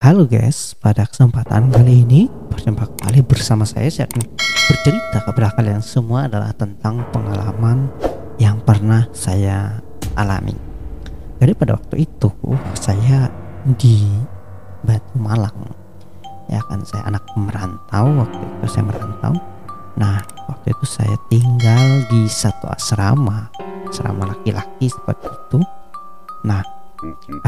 Halo guys, pada kesempatan kali ini berjumpa kembali bersama saya akan bercerita kepada kalian semua adalah tentang pengalaman yang pernah saya alami. Jadi pada waktu itu saya di Batu Malang, ya kan, saya anak merantau. Waktu itu saya merantau. Nah, waktu itu saya tinggal di satu asrama laki-laki seperti itu. Nah,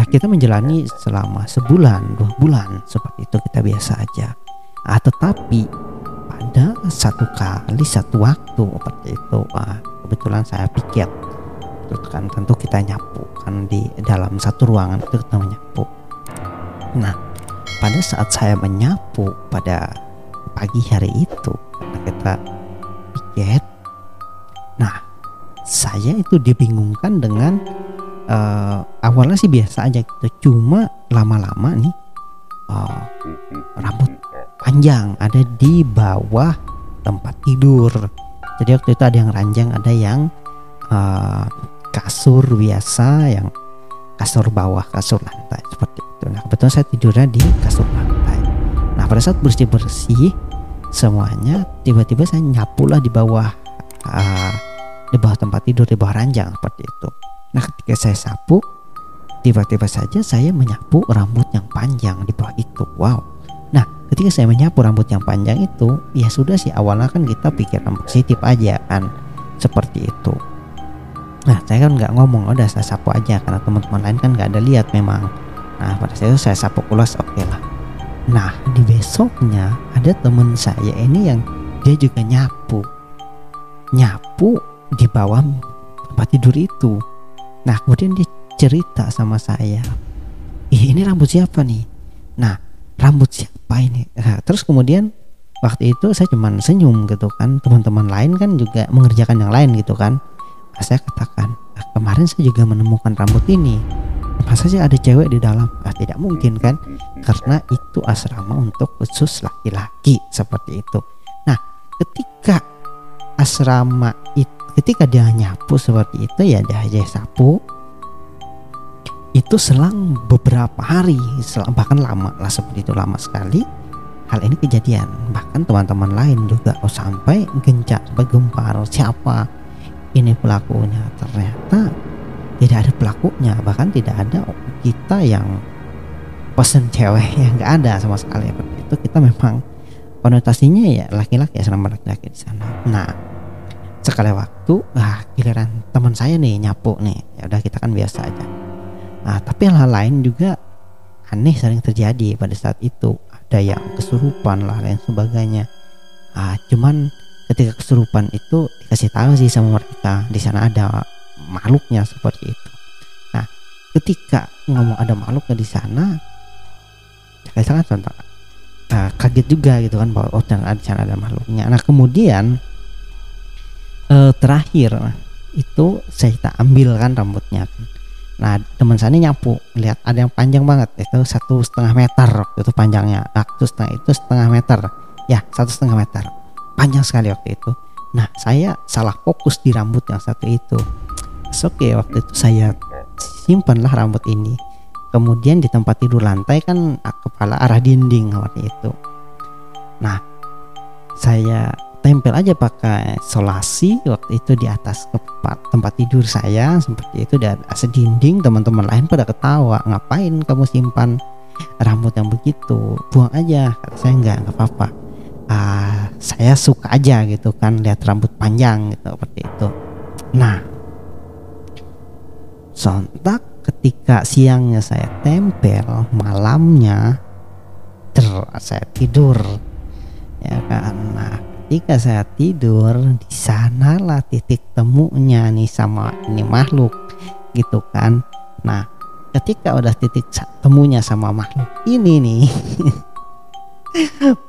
kita menjalani selama sebulan, 2 bulan seperti itu, kita biasa aja. Tetapi pada satu waktu seperti itu, kebetulan saya pikir itu kan, tentu kita nyapu kan di dalam satu ruangan itu kita menyapu. Nah, pada saat saya menyapu pada pagi hari itu karena kita piket, nah saya itu dibingungkan dengan awalnya sih biasa aja gitu, cuma lama-lama nih rambut panjang ada di bawah tempat tidur. Jadi waktu itu ada yang ranjang, ada yang kasur biasa, yang kasur bawah, kasur lantai seperti itu. Nah, kebetulan saya tidurnya di kasur lantai. Nah, pada saat bersih-bersih semuanya, tiba-tiba saya nyapulah di bawah tempat tidur, di bawah ranjang seperti itu. Nah, ketika saya sapu, tiba-tiba saja saya menyapu rambut yang panjang di bawah itu. Wow. Nah, ketika saya menyapu rambut yang panjang itu, ya sudah sih, awalnya kan kita pikiran positif aja kan, seperti itu. Nah, saya kan nggak ngomong, udah saya sapu aja karena teman-teman lain kan nggak ada lihat memang. Nah, pada saat itu saya sapu ulas, oke lah. Nah, di besoknya ada teman saya ini yang dia juga nyapu di bawah tempat tidur itu. Nah, kemudian dia cerita sama saya, ini rambut siapa nih? Nah, rambut siapa ini? Nah, terus kemudian waktu itu saya cuman senyum gitu kan, teman-teman lain kan juga mengerjakan yang lain gitu kan. Nah, saya katakan, kemarin saya juga menemukan rambut ini. Masa sih ada cewek di dalam? Tidak mungkin kan, karena itu asrama untuk khusus laki-laki seperti itu. Nah, ketika dia nyapu seperti itu, ya dia sapu itu selang beberapa hari, bahkan lama lah seperti itu, lama sekali hal ini kejadian. Bahkan teman-teman lain juga sampai gencar, bergempar, siapa ini pelakunya. Ternyata tidak ada pelakunya, bahkan tidak ada kita yang pesen cewek, yang nggak ada sama sekali seperti itu. Kita memang konotasinya ya laki-laki, asrama laki-laki di sana. Nah, sekali waktu giliran teman saya nih nyapu nih, ya udah kita kan biasa aja. Nah, tapi hal lain juga aneh sering terjadi pada saat itu. Ada yang kesurupan lah dan sebagainya. Cuman ketika kesurupan itu dikasih tahu sih sama mereka, di sana ada makhluknya seperti itu. Nah, ketika ngomong ada makhluknya di sana, saya sangat kaget juga gitu kan, bahwa di sana ada makhluknya. Nah, kemudian terakhir itu saya tak ambil kan rambutnya. Nah, teman saya ini nyapu, lihat ada yang panjang banget, itu 1,5 meter waktu itu panjangnya. Itu setengah meter, ya 1,5 meter, panjang sekali waktu itu. Nah, saya salah fokus di rambut yang satu itu. Oke, waktu itu saya simpanlah rambut ini. Kemudian di tempat tidur lantai kan kepala arah dinding seperti itu. Nah, saya tempel aja pakai solasi waktu itu di atas tempat tidur saya seperti itu, di atas dinding. Teman-teman lain pada ketawa, ngapain kamu simpan rambut yang begitu, buang aja. Kata saya, enggak apa-apa, saya suka aja gitu kan lihat rambut panjang gitu, seperti itu. Nah, sontak ketika siangnya saya tempel, malamnya saya tidur, ya kan. Nah, ketika saya tidur, di sanalah titik temunya nih sama ini makhluk gitu kan. Nah, ketika udah titik temunya sama makhluk ini nih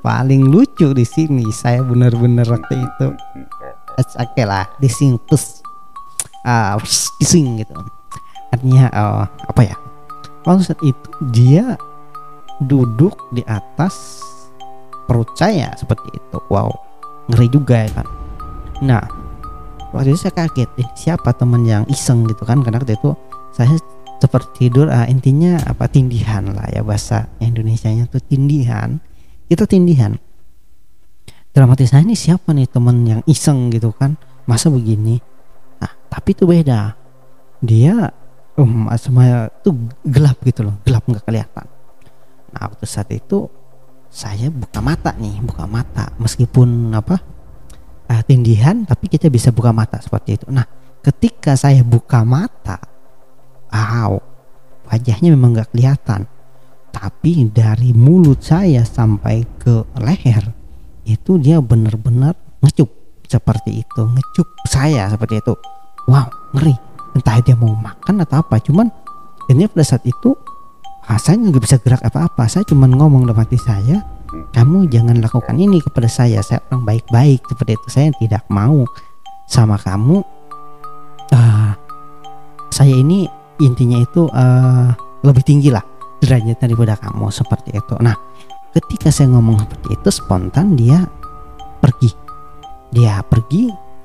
paling lucu di sini, saya benar-benar waktu itu oke lah dising gitu. Artinya apa ya? Waktu saat itu dia duduk di atas perut saya seperti itu. Wow, ngeri juga ya kan. Nah, waktu itu saya kaget, siapa teman yang iseng gitu kan, karena waktu itu saya seperti tidur, intinya apa, tindihan lah ya, bahasa Indonesianya tuh tindihan. Itu tindihan. Dalam hati saya, ini siapa nih temen yang iseng gitu kan, masa begini. Nah tapi itu beda, dia semuanya tuh gelap gitu loh, gelap nggak kelihatan. Nah waktu saat itu saya buka mata meskipun tindihan, tapi kita bisa buka mata seperti itu. Nah ketika saya buka mata, wajahnya memang nggak kelihatan, tapi dari mulut saya sampai ke leher itu dia benar-benar ngecup seperti itu, ngecup saya seperti itu. Wow, ngeri. Entah dia mau makan atau apa, cuman ini pada saat itu saya nggak bisa gerak apa-apa. Saya cuman ngomong dalam hati saya, kamu jangan lakukan ini kepada saya orang baik-baik seperti itu. Saya tidak mau sama kamu. Saya ini intinya itu lebih tinggi lah derajatnya daripada kamu seperti itu. Nah ketika saya ngomong seperti itu, spontan dia pergi.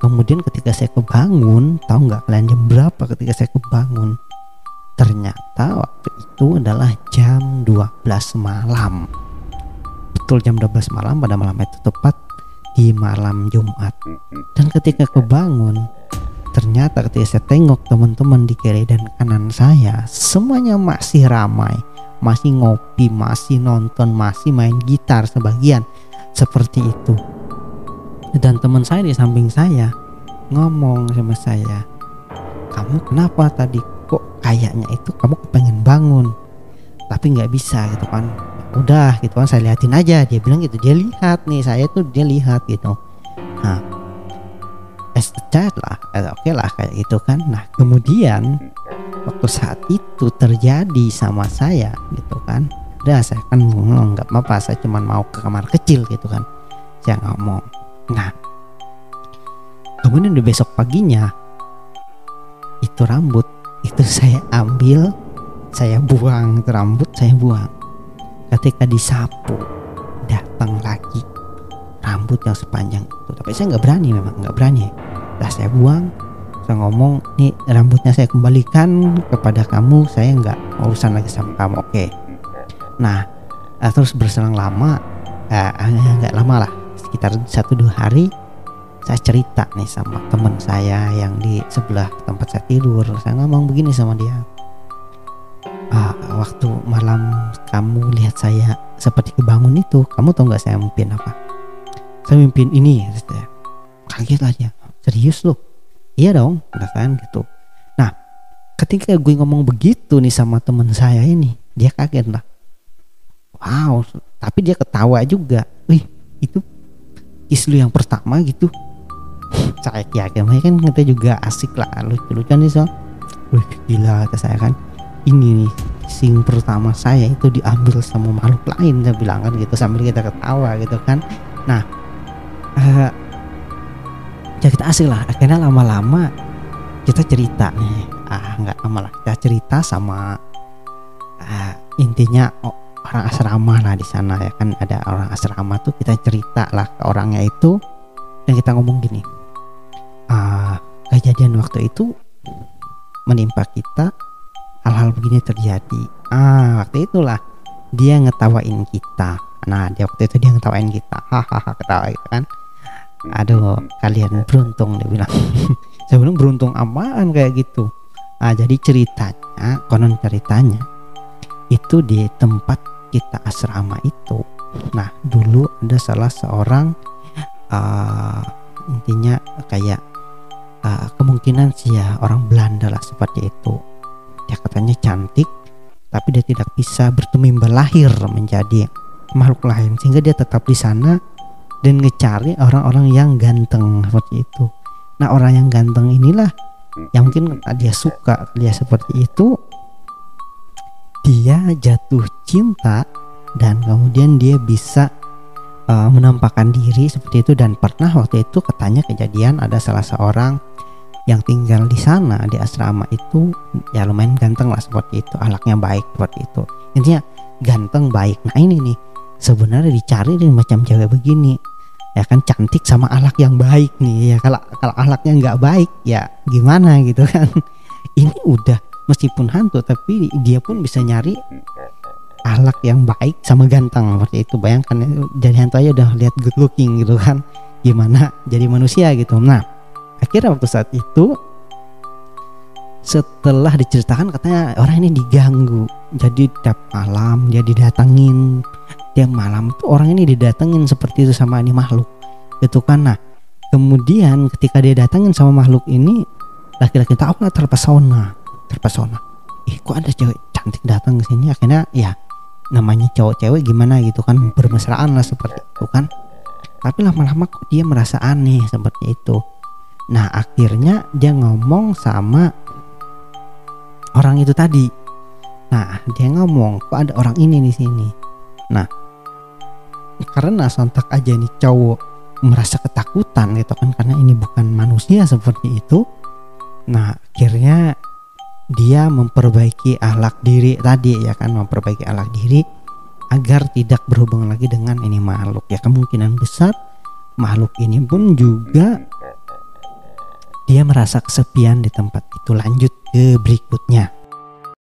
Kemudian ketika saya kebangun, tahu nggak kalian jam berapa ketika saya kebangun? Ternyata waktu itu adalah jam 12 malam. Betul, jam 12 malam, pada malam itu tepat di malam Jumat. Dan ketika kebangun, ternyata ketika saya tengok teman-teman di kiri dan kanan saya, semuanya masih ramai, masih ngopi, masih nonton, masih main gitar sebagian seperti itu. Dan teman saya di samping saya ngomong sama saya, kamu kenapa tadi kok kayaknya itu kamu kepengen bangun tapi nggak bisa gitu kan. Udah gitu kan, saya liatin aja, dia bilang gitu. Dia lihat nih saya tuh, dia lihat gitu. Nah lah, oke lah kayak gitu kan. Nah kemudian waktu saat itu terjadi sama saya gitu kan, udah saya kan ngomong nggak apa-apa, saya cuma mau ke kamar kecil gitu kan, saya ngomong. Nah kemudian di besok paginya itu rambut itu saya ambil, saya buang, itu rambut saya buang. Ketika disapu datang lagi rambut yang sepanjang itu, tapi saya nggak berani, memang nggak berani. Lah saya buang, saya ngomong, nih rambutnya saya kembalikan kepada kamu, saya nggak urusan lagi sama kamu, oke. Nah terus berselang lama, nggak lama lah, sekitar 1-2 hari, saya cerita nih sama teman saya yang di sebelah tempat saya tidur. Saya ngomong begini sama dia, waktu malam kamu lihat saya seperti kebangun itu, kamu tahu nggak saya mimpin apa? Saya mimpin ini. Kaget lah dia, serius loh? Iya dong, udah kan gitu. Nah ketika gue ngomong begitu nih sama teman saya ini, dia kaget lah. Wow, tapi dia ketawa juga. Wih, itu kislu yang pertama gitu. Saya yakin kan kita juga asik lah, lucu-lucuan nih, so. Wih gila, kata saya kan, ini nih sing pertama saya itu diambil sama makhluk lain, saya bilang kan gitu sambil kita ketawa gitu kan. Nah ya kita asik lah. Akhirnya lama-lama kita cerita nih, nggak lama lah, kita cerita sama intinya orang asrama lah di sana ya kan, ada orang asrama tuh. Kita cerita lah ke orangnya itu dan kita ngomong gini, kejadian waktu itu menimpa kita, hal-hal begini terjadi. Waktu itulah dia ngetawain kita. Nah dia waktu itu dia ngetawain kita, hahaha, ketawa gitu kan. Aduh kalian beruntung, dia bilang. Saya bilang beruntung apaan kayak gitu. Jadi ceritanya, konon ceritanya itu di tempat kita asrama itu. Nah dulu ada salah seorang intinya kayak kemungkinan sih ya orang Belanda lah seperti itu. Dia katanya cantik, tapi dia tidak bisa bertumbuh lahir menjadi makhluk lain, sehingga dia tetap di sana dan ngecari orang-orang yang ganteng seperti itu. Nah orang yang ganteng inilah yang mungkin dia suka, dia seperti itu, dia jatuh cinta dan kemudian dia bisa menampakkan diri seperti itu. Dan pernah waktu itu katanya kejadian ada salah seorang yang tinggal di sana di asrama itu, ya lumayan ganteng lah seperti itu, akhlaknya baik seperti itu, intinya ganteng baik. Nah ini nih sebenarnya dicari dari macam cewek begini ya kan, cantik sama akhlak yang baik nih ya. Kalau akhlaknya nggak baik ya gimana gitu kan. Ini udah meskipun hantu tapi dia pun bisa nyari akhlak yang baik sama ganteng seperti itu. Bayangkan jadi hantu aja udah lihat good looking gitu kan, gimana jadi manusia gitu. Nah akhirnya waktu saat itu setelah diceritakan katanya orang ini diganggu, jadi tiap malam dia didatengin, tiap malam tuh orang ini didatengin seperti itu sama ini makhluk gitu kan. Nah kemudian ketika dia datengin sama makhluk ini, laki-laki tahu nggak terpesona, kok ada cewek cantik datang ke sini. Akhirnya ya namanya cowok-cewek gimana gitu kan, bermesraan lah seperti itu kan. Tapi lama-lama kok dia merasa aneh seperti itu. Nah akhirnya dia ngomong sama orang itu tadi. Nah dia ngomong kok ada orang ini di sini. Nah karena sontak aja nih cowok merasa ketakutan gitu kan, karena ini bukan manusia seperti itu. Nah akhirnya dia memperbaiki akhlak diri tadi ya kan, memperbaiki akhlak diri agar tidak berhubungan lagi dengan ini makhluk. Ya kemungkinan besar makhluk ini pun juga dia merasa kesepian di tempat itu. Lanjut ke berikutnya.